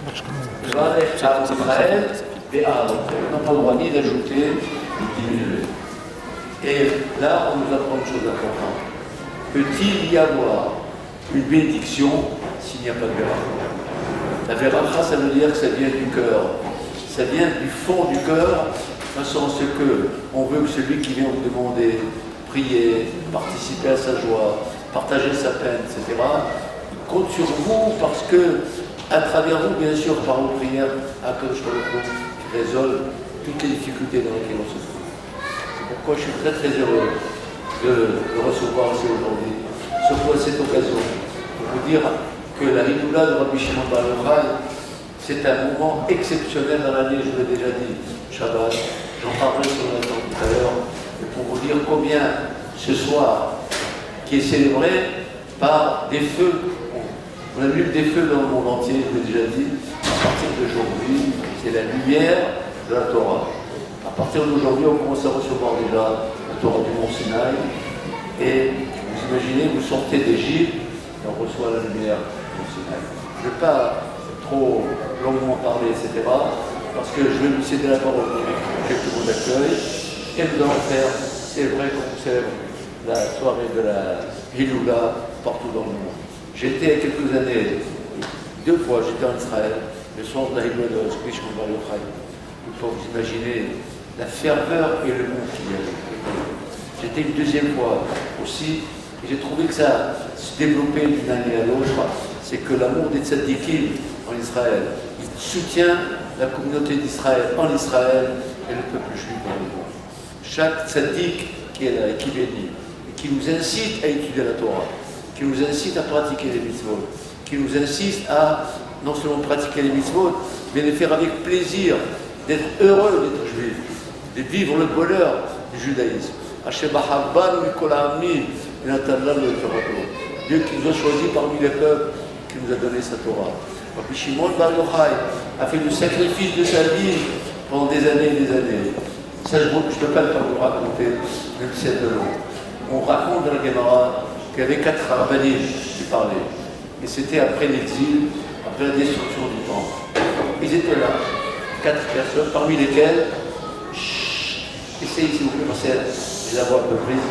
Israël, on n'a pas le droit ni d'ajouter ni de diminuer. Et là, on nous apprend une chose importante. Peut-il y avoir une bénédiction s'il n'y a pas de veracha? La veracha, ça veut dire que ça vient du cœur. Ça vient du fond du cœur, de façon à ce qu'on veut que celui qui vient vous demander, prier, participer à sa joie, partager sa peine, etc., compte sur vous parce que, à travers vous, bien sûr, par vos prières, Akadosh Baruch Hu qui résolve toutes les difficultés dans lesquelles on se trouve. C'est pourquoi je suis très très heureux de recevoir ici aujourd'hui, surtout à cette occasion, pour vous dire que la Hidoula de Rabbi Shimon Bar Yochai, c'est un moment exceptionnel dans l'année, je vous l'ai déjà dit, Shabbat, j'en parlerai sur la temps tout à l'heure, et pour vous dire combien ce soir, qui est célébré par des feux, on allume des feux dans le monde entier, je vous l'ai déjà dit, à partir d'aujourd'hui, c'est la lumière de la Torah. À partir d'aujourd'hui, on commence à recevoir déjà la Torah du Mont Sinaï, et vous imaginez, vous sortez d'Égypte, et on reçoit la lumière du Mont Sinaï. Je ne vais pas trop longuement parler, etc., parce que je vais vous céder la parole pour quelques mots d'accueil, et nous allons faire, c'est vrai qu'on célèbre la soirée de la Hiloula partout dans le monde. J'étais il y a quelques années, 2 fois, j'étais en Israël, le soir de la Hiloula de Rabbi Shimon Bar Yochai. Il faut vous imaginer la ferveur et le monde qu'il y avait. J'étais une 2e fois aussi, et j'ai trouvé que ça se développait d'une année à l'autre. C'est que l'amour des tzadikim en Israël, il soutient la communauté d'Israël en Israël et le peuple juif dans le monde. Chaque tzadik qui est là et qui bénit, et qui nous incite à étudier la Torah, qui nous incite à pratiquer les mitzvot, qui nous incite à non seulement pratiquer les mitzvot, mais les faire avec plaisir, d'être heureux d'être juif, de vivre le bonheur du judaïsme. Dieu qui nous a choisis parmi les peuples, qui nous a donné sa Torah. Rabbi Shimon Bar Yochai a fait le sacrifice de sa vie pendant des années et des années. Ça, je ne peux pas le temps de vous raconter, même si c'est de long. On raconte dans la Gemara qu'il y avait 4 rabbinim qui parlaient. Et c'était après l'exil, après la destruction du temple. Ils étaient là, 4 personnes, parmi lesquelles, essayez s'il vous plaît, parce que la voix un peu prise.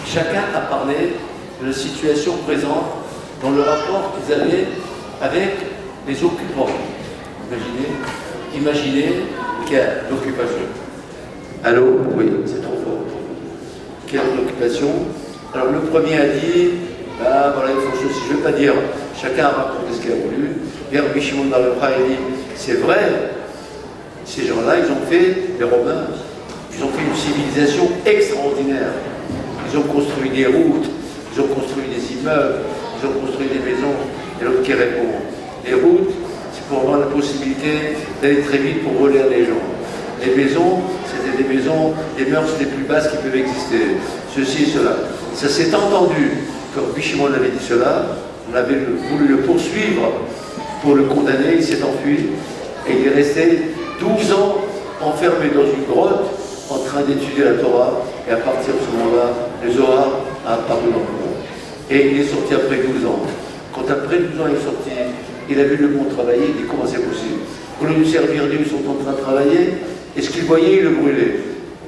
Chacun a parlé de la situation présente dans le rapport qu'ils avaient avec les occupants. Imaginez qu'il y a l'occupation. Allô? Oui, c'est trop fort. Quelle occupation? Alors le premier a dit, voilà, il faut ceci, je ne vais pas dire, chacun a raconté ce qu'il a voulu. Et Rabbi Shimon Bar Yochai a dit, c'est vrai, ces gens-là, ils ont fait, les Romains, ils ont fait une civilisation extraordinaire. Ils ont construit des routes, ils ont construit des immeubles, ils ont construit des maisons. Et l'autre qui répond, les routes, c'est pour avoir la possibilité d'aller très vite pour voler les gens. Les maisons, c'était des maisons, des mœurs les plus basses qui peuvent exister. Ceci et cela. Ça s'est entendu. Quand Rabbi Shimon avait dit cela, on avait voulu le poursuivre pour le condamner, il s'est enfui et il est resté 12 ans enfermé dans une grotte en train d'étudier la Torah, et à partir de ce moment-là, le Zohar a apparu dans le monde. Et il est sorti après 12 ans. Quand après 12 ans il est sorti, il a vu le monde travailler, il dit comment c'est possible? Pour lui servir Dieu, ils sont en train de travailler, et ce qu'il voyait, il le brûlait.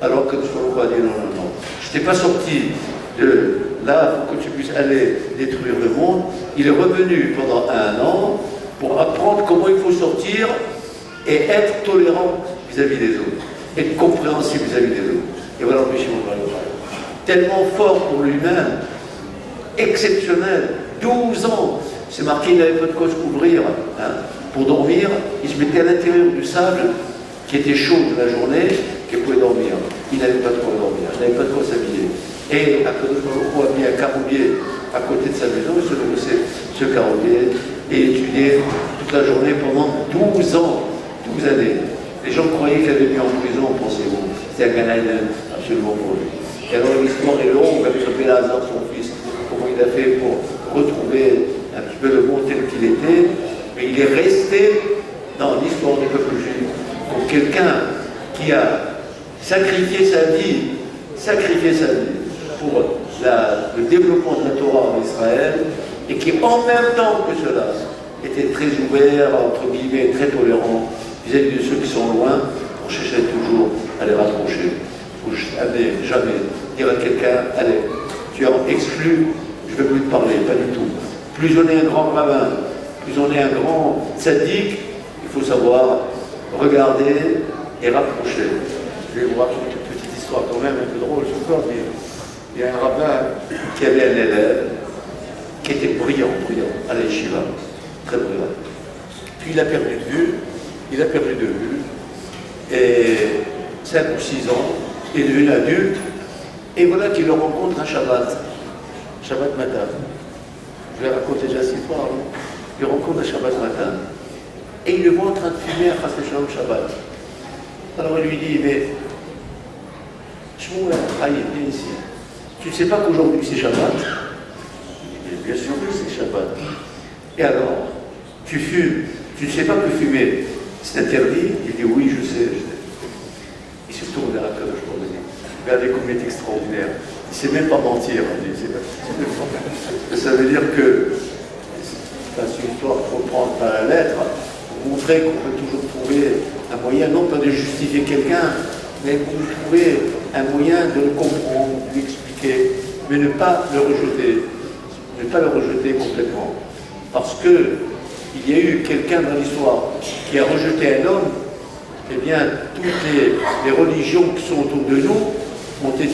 Alors que Shalom a dit non. Je n'étais pas sorti de là pour que tu puisses aller détruire le monde. Il est revenu pendant 1 an pour apprendre comment il faut sortir et être tolérant vis-à-vis des autres, être compréhensible vis-à-vis des autres. Et voilà Rabbi Shimon Bar Yochai. Tellement fort pour lui-même, exceptionnel, 12 ans. C'est marqué, il n'avait pas de quoi se couvrir. Pour dormir, il se mettait à l'intérieur du sable qui était chaud de la journée, qu'il pouvait dormir. Il n'avait pas de quoi dormir, il n'avait pas de quoi s'habiller. Et Akadosh Baruch Hu a mis un caroubier à côté de sa maison, il se nourrissait ce caroubier et étudiait toute la journée pendant 12 ans, 12 années. Les gens croyaient qu'il avait mis en prison, pensez-vous. C'était un Ganaïden, absolument pour lui. Et alors l'histoire est longue, avec ce Bélazar, son fils, comment il a fait pour retrouver un petit peu le monde tel qu'il était, mais il est resté dans l'histoire du peuple juif comme quelqu'un qui a sacrifié sa vie pour le développement de la Torah en Israël, et qui en même temps que cela était très ouvert, entre guillemets, très tolérant vis-à-vis de ceux qui sont loin, on cherchait toujours à les rapprocher. Il ne faut jamais dire à quelqu'un, allez, tu es exclu, je ne veux plus te parler, pas du tout. Plus on est un grand rabbin, plus on est un grand tzaddik, il faut savoir regarder et rapprocher. Je vais vous raconter une petite histoire quand même un peu drôle, je peux dire. Il y a un rabbin qui avait un élève qui était brillant à la yeshiva, très brillant. Puis il a perdu de vue, et 5 ou 6 ans, il est devenu adulte, et voilà qu'il le rencontre un Shabbat matin. Je vais raconter déjà cette histoire, hein. Il le rencontre un Shabbat matin, et il le voit en train de fumer à Chas Shalom Shabbat. Alors il lui dit, mais Shmuel, viens ici. Tu ne sais pas qu'aujourd'hui c'est Shabbat? Il dit, bien sûr que c'est Shabbat. Et alors, tu fumes, tu ne sais pas que fumer c'est interdit? Il dit, oui, je sais. Il se tourne vers Akadosh Baruch Hu. Regardez comme il est extraordinaire. Il ne sait même pas mentir. Ça veut dire que c'est une histoire qu'il faut prendre par la lettre, pour montrer qu'on peut toujours trouver un moyen, non pas de justifier quelqu'un, mais pour trouver un moyen de le comprendre, de lui expliquer, mais ne pas le rejeter. Ne pas le rejeter complètement. Parce qu'il y a eu quelqu'un dans l'histoire qui a rejeté un homme, eh bien, toutes les religions qui sont autour de nous ont été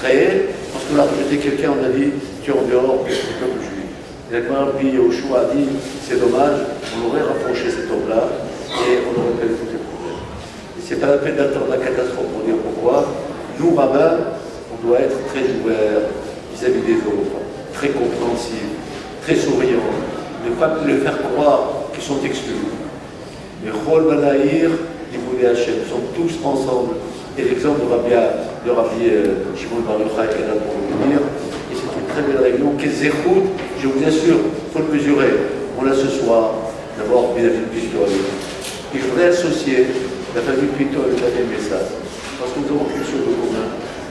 créées, parce qu'on a rejeté quelqu'un, on a dit, tu es en dehors du peuple juif. Et d'accord, puis Yoshua a dit, c'est dommage, on aurait rapproché cet homme-là, et on aurait pas eu tous les problèmes. Et c'est pas la peine d'attendre la catastrophe pour dire pourquoi. Nous, rabbins, on doit être très ouverts vis-à-vis des autres, très compréhensifs, très souriants, ne pas le faire croire qu'ils sont exclus. Mais Chol Balaïr, Liboudé Hachem, nous sommes tous ensemble. Et l'exemple de Rabbi Shimon Bar Yochai est là pour le dire. Et c'est une très belle réunion. Kézéchout, je vous assure, il faut le mesurer. On l'a ce soir, d'abord Bédaville Pitol. Et je voudrais associer la famille Pitol et la famille Message. Parce que nous avons quelque chose de commun.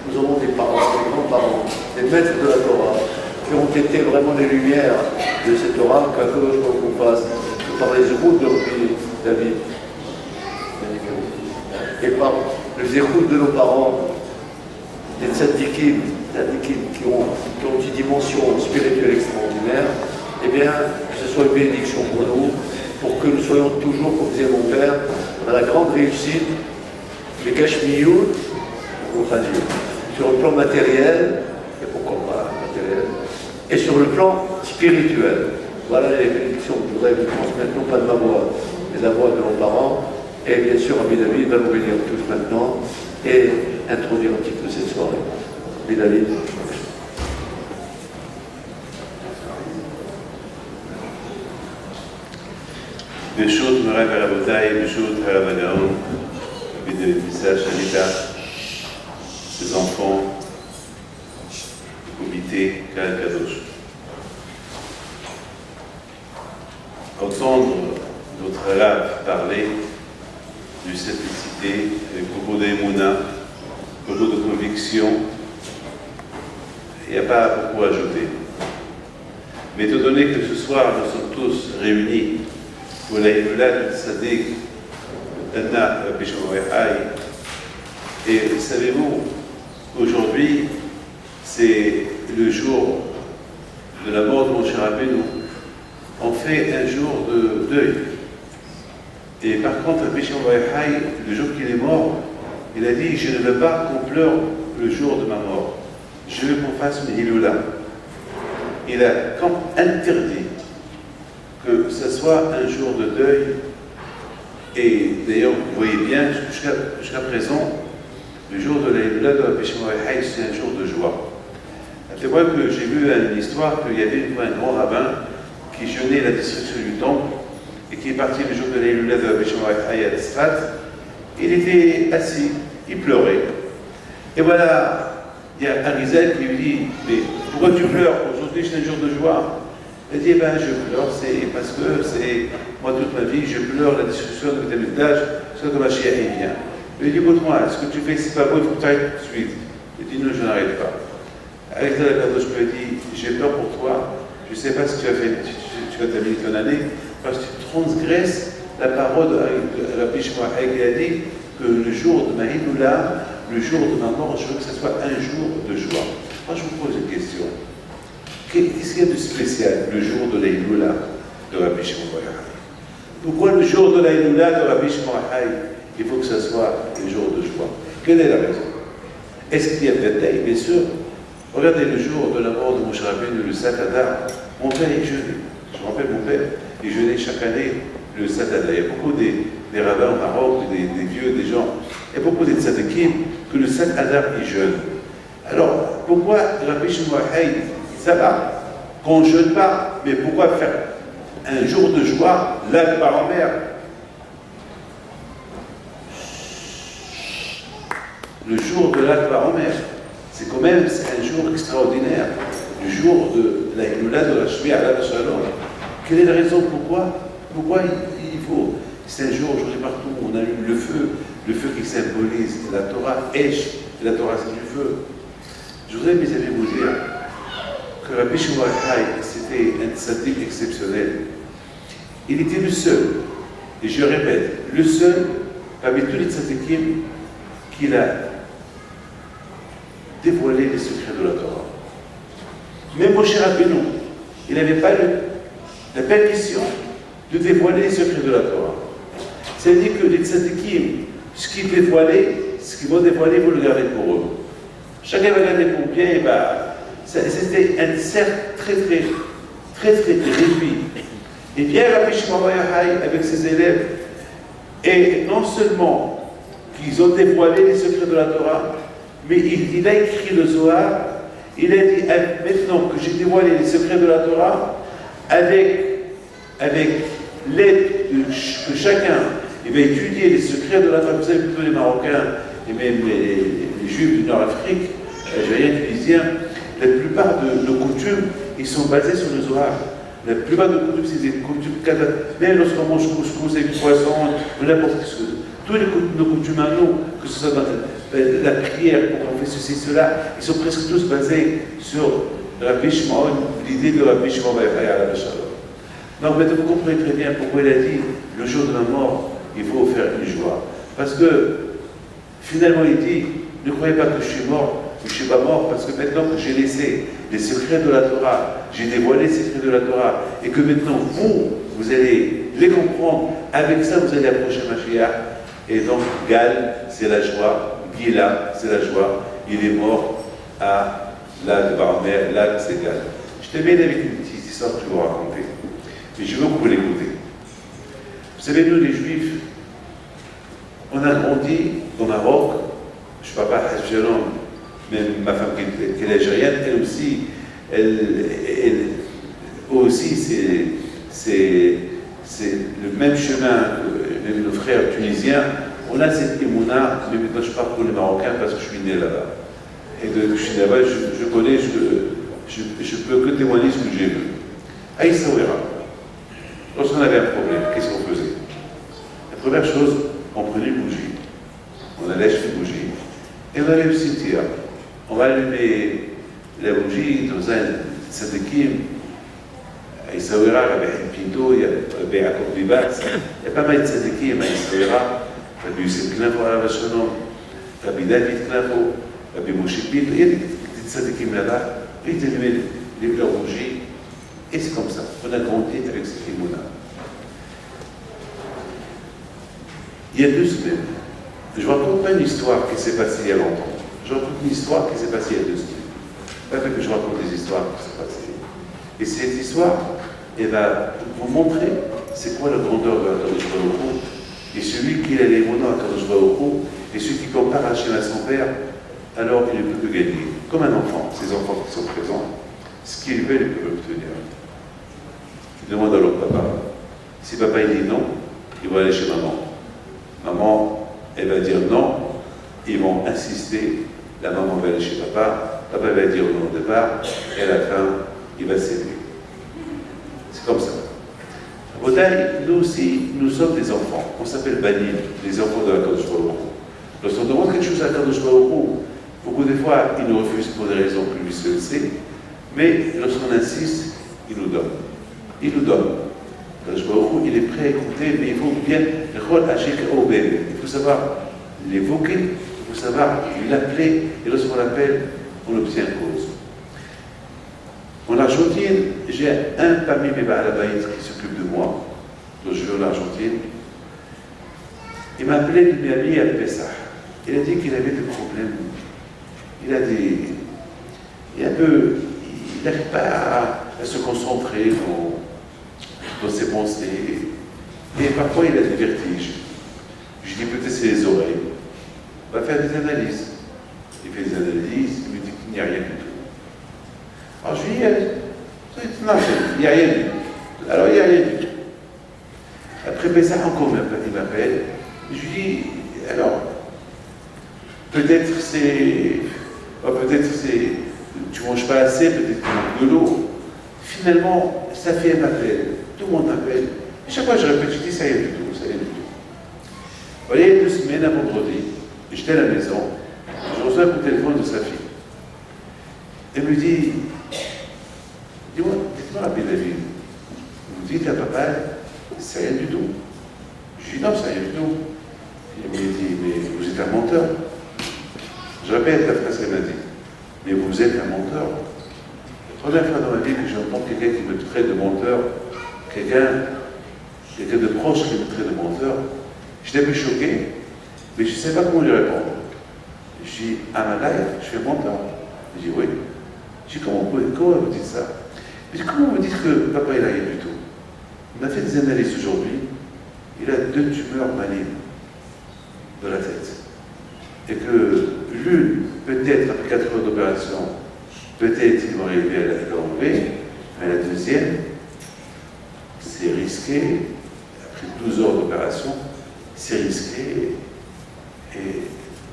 Nous avons des parents, des grands-parents, des maîtres de la Torah, qui ont été vraiment les lumières de cette Torah, qu'un peu je crois qu'on fasse, par les routes de Rabbi David. Et par le zérout de nos parents, des tzadikim qui ont une dimension spirituelle extraordinaire, eh bien, que ce soit une bénédiction pour nous, pour que nous soyons toujours, comme disait mon père, dans la grande réussite, les Gashmiyut, on va dire, sur le plan matériel, et pourquoi pas matériel, et sur le plan spirituel. Voilà les bénédictions que je voudrais vous transmettre, non pas de ma voix, mais de la voix de nos parents. Et bien sûr, Rabbi David va nous bénir tous maintenant et introduire un petit peu cette soirée. Rabbi David. ברשות מוריי ורבותיי, ברשות הרב הגאון, רבי דוד ביסה שליטה, ses enfants, le comité Kahal Kadosh. Entendre notre Rav parler de simplicité, avec beaucoup d'émouna, beaucoup de conviction, il n'y a pas beaucoup à ajouter. Mais étant donné que ce soir nous sommes tous réunis pour la Hinoula du Tzaddik, Anna Rabbi Shimon Yochai, et savez-vous, aujourd'hui, c'est le jour de la mort de mon cher Rabbeinu. On fait un jour de deuil. Et par contre, Rabbi Shimon Yochai, le jour qu'il est mort, il a dit, je ne veux pas qu'on pleure le jour de ma mort. Je veux qu'on fasse une Hinoula. Il a interdit que ce soit un jour de deuil. Et d'ailleurs, vous voyez bien, jusqu'à présent, le jour de la Hinoula de Rabbi Shimon Yochai, c'est un jour de joie. C'est vrai que j'ai vu une histoire qu'il y avait une fois un grand rabbin qui jeûnait la destruction du temple et qui est parti le jour de la Hinoula de Rabbi Shimon Yochai à Tzfat. Il était assis, il pleurait. Et voilà, il y a Arizal qui lui dit, mais pourquoi tu pleures? Aujourd'hui c'est un jour de joie. Il dit, ben je pleure, c'est parce que c'est moi toute ma vie, je pleure la destruction de Beth Amikdash, parce que Mashiach vient. Il lui dit, écoute-moi, ce que tu fais, c'est pas beau, il faut que tu arrêtes tout de suite. Il dit, non, je n'arrête pas. Avec la Kadosh me dit, j'ai peur pour toi, je ne sais pas si tu as tu vas terminer ton année, parce que tu transgresses la parole de Rabbi Shimon qui a dit que le jour de ma Hinoula, le jour de ma mort, je veux que ce soit un jour de joie. Moi, je vous pose une question. Qu'est-ce qu'il y a de spécial le jour de la Hinoula de Rabbi Shimon Bar Yochai? Pourquoi le jour de la Hinoula de Rabbi Shimon Bar Yochai, il faut que ce soit un jour de joie? Quelle est la raison? Est-ce qu'il y a peut-être, bien sûr, regardez le jour de la mort de Moshe Rabbeinu, le 7 Adar, mon père est jeûné. Je me rappelle, mon père, il jeûnait chaque année le 7 Adar. Il y a beaucoup des rabbins au Maroc, des vieux, des gens, il y a beaucoup de tzadikim que le 7 Adar, ils jeûnent. Alors, pourquoi Rabbi Shimon Bar Yochai, ça va, qu'on ne jeûne pas, mais pourquoi faire un jour de joie, là, par en mer? Le jour de l'Akbar Omer, c'est quand même un jour extraordinaire, le jour de la Hinoula de la Shvi Alav Shalom. Quelle est la raison? Pourquoi il faut? C'est un jour, aujourd'hui partout, on allume le feu qui symbolise la Torah, Esh, et la Torah c'est du feu. Je voudrais, mes amis, vous dire que Rabbi Shimon Bar Yochai, c'était un tzaddik exceptionnel. Il était le seul, et je répète, le seul, parmi tous les tzaddikim, qu'il a dévoilé les secrets de la Torah. Même Moshe Rabbeinu, il n'avait pas la permission de dévoiler les secrets de la Torah. C'est-à-dire que les tzadikim, ce qu'ils vont dévoiler, vous le gardez pour eux. Chacun va garder pour bien, et c'était un cercle très réduit. Et bien, Rabbi Shimon Bar Yochai, avec ses élèves, et non seulement qu'ils ont dévoilé les secrets de la Torah, mais il a écrit le Zohar, il a dit maintenant que j'ai dévoilé les secrets de la Torah, avec l'aide que chacun va étudier les secrets de la Torah. Vous savez, plutôt les Marocains et même les Juifs du Nord-Afrique, Algériens, Tunisiens, la plupart de nos coutumes, ils sont basés sur le Zohar. La plupart de nos coutumes, c'est des coutumes cadavres. Même lorsqu'on mange couscous et poisson, ou n'importe quoi. Tous nos coutumes à nous, que ce soit dans la prière, pour qu'on fait ceci, cela, ils sont presque tous basés sur Rabbi Shimon, l'idée de Rabbi Shimon Bar Yochai Alav Shalom. Donc maintenant vous comprenez très bien pourquoi il a dit le jour de la mort, il faut faire une joie. Parce que finalement il dit, ne croyez pas que je suis mort, que je ne suis pas mort, parce que maintenant que j'ai laissé les secrets de la Torah, j'ai dévoilé les secrets de la Torah, et que maintenant vous allez les comprendre, avec ça vous allez approcher Mashiach. Et donc, Gal, c'est la joie. Gila, c'est la joie. Il est mort à l'Akbar Omer. Là, c'est Gal. Je termine avec une petite histoire que je vais vous raconter. Mais je veux que vous l'écoutez. Vous savez, nous, les Juifs, on a grandi au Maroc. Je ne parle pas à Hajjalom, même ma femme qui est algérienne, elle aussi, c'est le même chemin que même nos frères tunisiens. On a cette émouna, mais maintenant je parle pour les Marocains parce que je suis né là-bas. Et que je suis là-bas, je connais, je peux que témoigner ce que j'ai vu. À Essaouira, lorsqu'on avait un problème, qu'est-ce qu'on faisait? La première chose, on prenait une bougie. On allait acheter une bougie. Et on allait au cimetière. On va allumer la bougie dans un tzadikim. À Essaouira, Rabbi Pinto, il y a Rabbi Yaakov Bibas, il y a pas mal de tzadikim à Essaouira. Rabbi Yosef Knafo, Rabbi David Knafo, Rabbi Moshe Pinto, il y a des tzadikim là-bas, ils allumaient leurs bougies, et c'est comme ça. On a grandi avec cette émouna. Il y a 2 semaines, je ne raconte pas une histoire qui s'est passée il y a longtemps. Je raconte une histoire qui s'est passée il y a 2 semaines. Pas que je raconte des histoires qui s'est passées. Et cette histoire, elle va vous montrer c'est quoi la grandeur de Akadosh Baruch Hu. Et celui qui a les mots à Akadosh Baruch Hu, et celui qui compare Hachem à son père, alors il ne peut que gagner. Comme un enfant, ces enfants qui sont présents, ce qu'ils veulent, ils peuvent obtenir. Ils demandent à leur papa. Si papa il dit non, ils vont aller chez maman. Maman, elle va dire non, ils vont insister, la maman va aller chez papa, papa va dire non au départ, et à la fin, il va s'aimer. C'est comme ça. À Botaï, nous aussi, nous sommes des enfants. On s'appelle Banim, les enfants de la Kadosh Baruch Hu. Lorsqu'on demande quelque chose à la Kadosh Baruch Hu, beaucoup de fois, il nous refuse pour des raisons plus visualisées, mais lorsqu'on insiste, il nous donne. il nous donne. Il est prêt à écouter, mais il faut bien il faut savoir l'évoquer, il faut savoir l'appeler, et lorsqu'on l'appelle, on obtient cause. En Argentine, j'ai un parmi mes Baalabaïs qui s'occupe de moi, quand je vais en Argentine. Il m'a appelé de Miami à Pessah. Il a dit qu'il avait des problèmes. Il n'arrive pas à se concentrer dans ses pensées. Et parfois, il a des vertiges. Je dis peut-être c'est les oreilles. On va faire des analyses. Il fait des analyses, il me dit qu'il n'y a rien du tout. Alors je lui dis, non, il n'y a rien du tout. Alors il n'y a rien du tout. Après Pessah, encore il m'appelle. Je lui dis, alors, peut-être c'est, tu ne manges pas assez, peut-être que de l'eau. Finalement, sa fille m'appelle, tout le monde m'appelle. Et chaque fois je répète, je dis, ça y est du tout, ça y est du tout. Vous voyez, il y a 2 semaines, un vendredi, j'étais à la maison, je reçois un coup de téléphone de sa fille. Elle me dit, dites-moi, Rabbi David, vous dites à papa, c'est rien du tout. Je dis, non, c'est rien du tout. Il me dit, mais vous êtes un menteur. Je répète la phrase qu'elle m'a dit. Mais vous êtes un menteur. La première fois dans ma vie que j'entends quelqu'un qui me traite de menteur, quelqu'un de proche qui me traite de menteur, j'étais un peu choqué, mais je ne sais pas comment lui répondre. Je dis, à ma life, je suis un menteur. Je dis, oui. Je dis, comment vous dites ça? Je dis, comment vous dites que papa il a rien du tout? On a fait des analyses aujourd'hui, il a 2 tumeurs malignes de la tête. Et que l'une, peut-être après 4 heures d'opération, peut-être il va arriver à l'enlever, mais la deuxième, c'est risqué, après 12 heures d'opération, c'est risqué. Et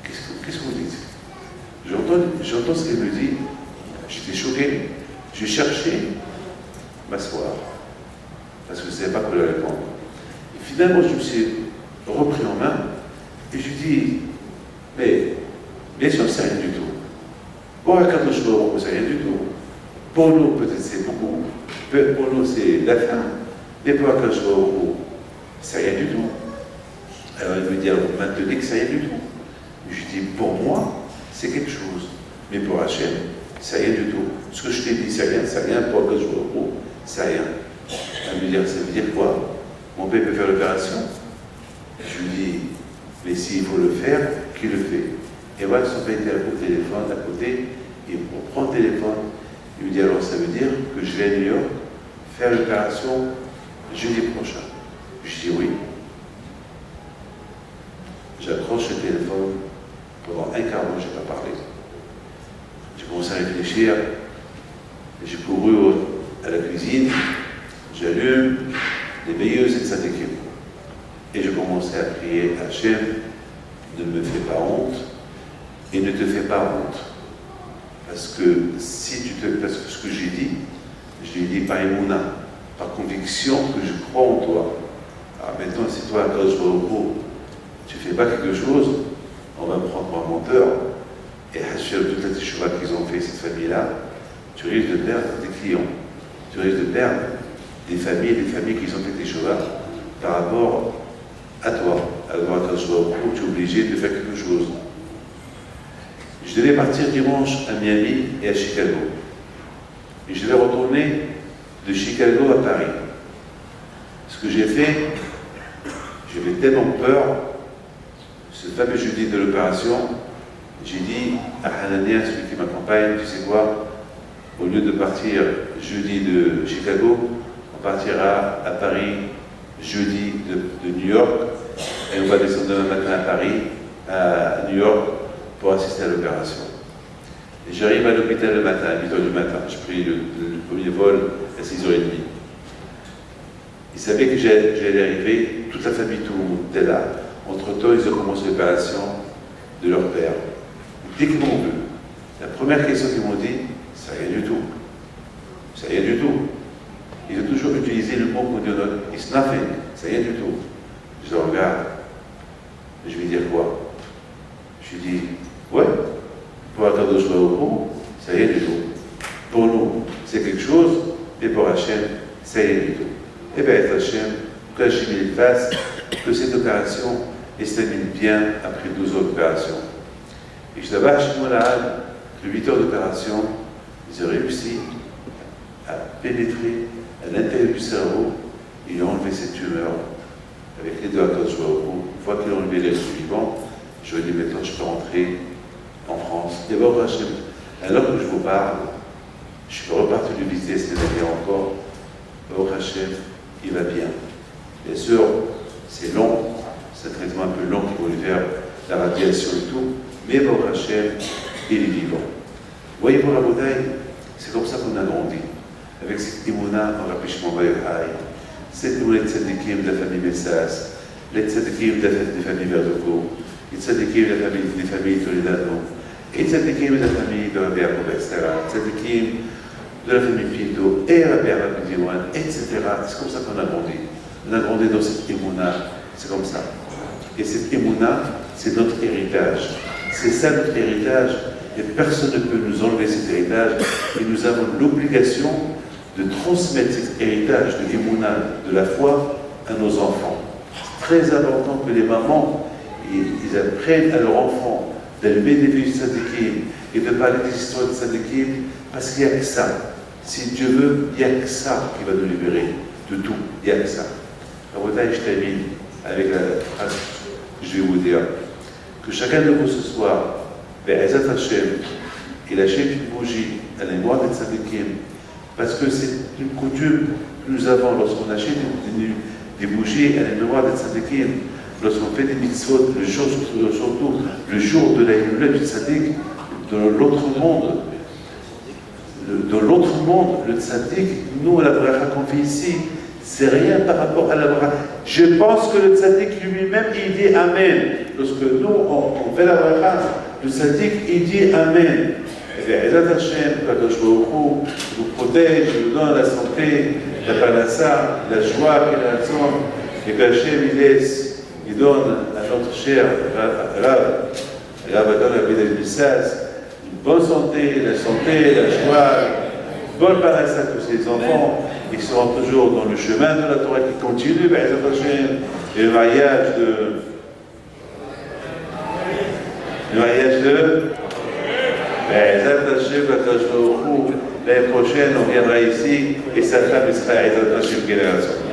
qu'est-ce que vous dites? J'entends ce qu'elle me dit, j'étais choqué, j'ai cherché m'asseoir, parce que je ne savais pas quoi lui répondre. Et finalement, je me suis repris en main, et je lui dis, mais bien sûr, c'est rien du tout. Pour un cadre de chevaux, c'est rien du tout. Pour nous, peut-être c'est beaucoup. Pour nous, c'est la fin. Mais pour un cadre de chevaux, c'est rien du tout. Alors il me dit, alors maintenant que c'est rien du tout. Je lui dis, pour moi, c'est quelque chose. Mais pour Hachem, c'est rien du tout. Ce que je t'ai dit, c'est rien. Pour un cadre de chevaux, c'est rien. Elle me dit, ça veut dire quoi? Mon père peut faire l'opération? Je lui dis, mais s'il faut le faire, qui le fait? Et voilà, son père était au téléphone à côté, et on prend le téléphone, il me dit, alors ça veut dire que je vais à New York faire l'opération jeudi prochain. Je dis oui. J'accroche le téléphone, pendant un quart d'heure, je n'ai pas parlé. J'ai commencé à réfléchir, j'ai couru à la cuisine, j'allume les veilleuses et de Saint-Équipe. Et je commençais à prier à Hachem, ne me fais pas honte et ne te fais pas honte. Parce que parce que ce que j'ai dit, je l'ai dit par émouna, par conviction que je crois en toi. Alors maintenant, si toi, quand je vois au bout, tu ne fais pas quelque chose, on va me prendre pour un menteur. Et Hachem, toute la teshuva qu'ils ont fait, cette famille-là, tu risques de perdre des clients. Tu risques de perdre des familles qui ont fait teshuva par rapport à toi. Alors quand je vois au bout, tu es obligé de faire quelque chose. Je devais partir dimanche à Miami et à Chicago. Et je devais retourner de Chicago à Paris. Ce que j'ai fait, j'avais tellement peur, ce fameux jeudi de l'opération, j'ai dit à Hanania, celui qui m'accompagne, tu sais quoi, au lieu de partir jeudi de Chicago, on partira à Paris jeudi de New York, et on va descendre demain matin à Paris, à New York, pour assister à l'opération. Et j'arrive à l'hôpital le matin, à 8h du matin. Je pris le premier vol à 6h30. Ils savaient que j'allais arriver, toute la famille, tout le monde était là. Entre-temps, ils ont commencé l'opération de leur père. Dès qu'ils m'ont vu, la première question qu'ils m'ont dit, c'est rien du tout. C'est rien du tout. Ils ont toujours utilisé le mot qu'on dit, it's nothing, c'est rien du tout. Je le regarde, je vais dire quoi? Je lui dis, ouais, pour attendre au bout, c'est rien du tout. Pour nous, c'est quelque chose, et pour Hachem, ça y est du tout. Et bien, Hachem, que Hachem il fasse, que cette opération se termine bien après 12 autres opérations. Et je d'abord, chez moi, que 8 heures d'opération, ils ont réussi à pénétrer à l'intérieur du cerveau, ils ont enlevé cette tumeur avec les deux accords une fois qu'ils ont enlevé les suivants, je lui ai dit maintenant je peux rentrer en France. Et bon, alors que je vous parle, je peux repartir de visiter cette année encore. Bon, Hachem, il va bien. Bien sûr, c'est long, c'est un traitement un peu long qu'il faut lui faire, la radiation et tout, mais bon, Hachem, il est vivant. Vous voyez, pour la bouteille, c'est comme ça qu'on a grandi. Avec cette imuna en rapprochement Vaïraï, cette imuna de tzadikim de la famille Messas, les tzadikim de la famille Verdeco, les tzadikim de la famille Toledano, et les tzadikim de la famille de Rabbi Yaakov, etc., les tzadikim de la famille Pinto, et Rabbi Yaakov Diwan, etc. C'est comme ça qu'on a grandi. On a grandi dans cette imuna, c'est comme ça. Et cette imuna, c'est notre héritage. C'est ça notre héritage, et personne ne peut nous enlever cet héritage, et nous avons l'obligation de transmettre cet héritage de l'Imouna, de la foi, à nos enfants. C'est très important que les mamans ils apprennent à leurs enfants d'allumer des vies de tzadikim et de parler des histoires de tzadikim, parce qu'il n'y a que ça. Si Dieu veut, il n'y a que ça qui va nous libérer de tout. Il n'y a que ça. Alors, je termine avec la phrase que je vais vous dire. Que chacun de vous ce soir, vers Ezat Hashem, il achète une bougie à la mémoire des tzadikim, parce que c'est une coutume que nous avons lorsqu'on achète des bougies à la mémoire des tzadikim, lorsqu'on fait des mitzvot, le jour, surtout le jour de la Yule du tzadik, dans l'autre monde. Dans l'autre monde, le tzadik, nous, la bracha qu'on fait ici, c'est rien par rapport à la bracha. Je pense que le tzadik lui-même, il dit Amen. Lorsque nous, on fait la bracha, le tzadik, il dit Amen. Et Ezat Hashem, Kadosh Baruch Hu, vous protège, vous donne la santé, la parnassa, la joie et la raison, et qu'Hachem il donne à notre cher Rav Adon Abed Missas, une bonne santé, la joie, une bonne parnassa pour ses enfants, ils seront toujours dans le chemin de la Torah qui continue, Ezat Hashem, et le mariage de l'année prochaine, on viendra ici et sa femme sera Ezat Hashem Génération.